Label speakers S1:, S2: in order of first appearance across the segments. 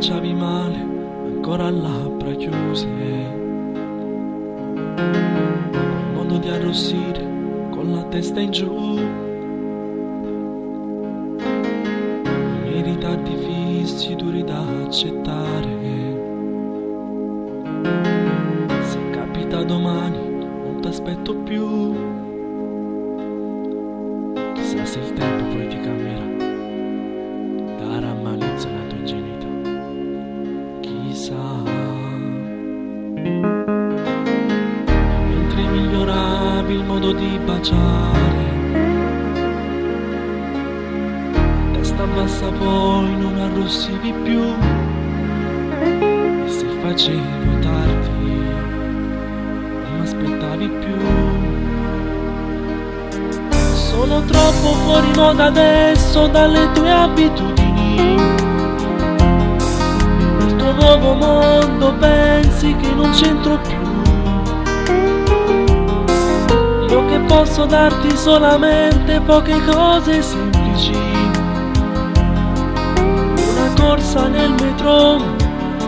S1: facciavi male, ancora labbra chiuse. Quel modo di arrossire con la testa in giù. I miei ritardi fissi duri da accettare. Se capita domani non t'aspetto più. Chissà se il tempo poi ti cambierà, darà malizia alla tua ingenuità. Chissà. Mentre miglioravi il modo di baciare, testa bassa poi non arrossivi più. E se facevo tardi non m'aspettavi più. Sono troppo fuori moda adesso dalle tue abitudini. Nel tuo nuovo mondo pensi che non c'entro più. Io che posso darti solamente poche cose semplici. Una corsa nel metro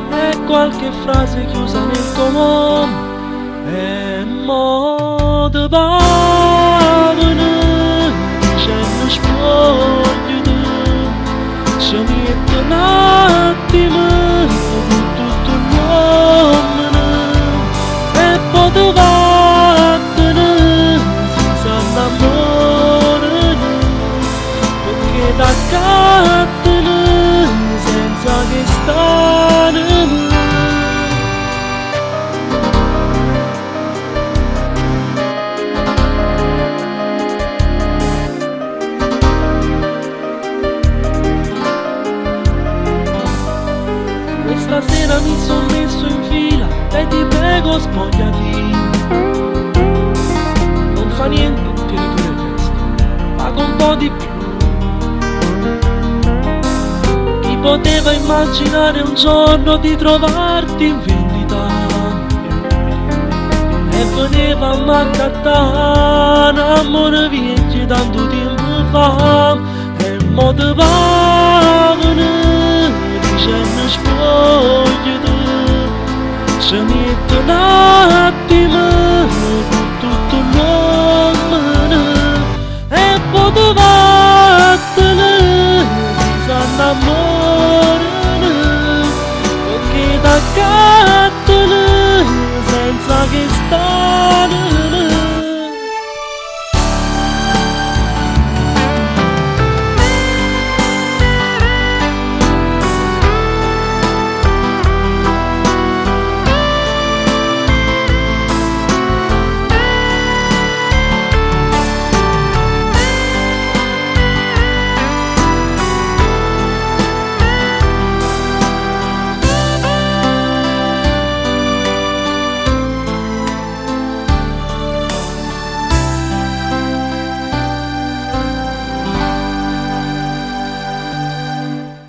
S1: e qualche frase chiusa nel comò. E mo de bavene c'è spoglio, ci metto un attimo tutto l'uomo e poi te vattene senza l'amore, perché da cattene senza che stane. Stasera mi son messo in fila e ti prego spogliati. Non fa niente, tieni pure il resto, pago un po' di più. Chi poteva immaginare un giorno di trovarti in vendita e veneva a m'accattare, amore vieni tanto tempo fa. E mo te vavene dicendo spogliati, ci metto un attimo tutto l'uomo e poi te vattene senza amore, perché da cattene senza che stane.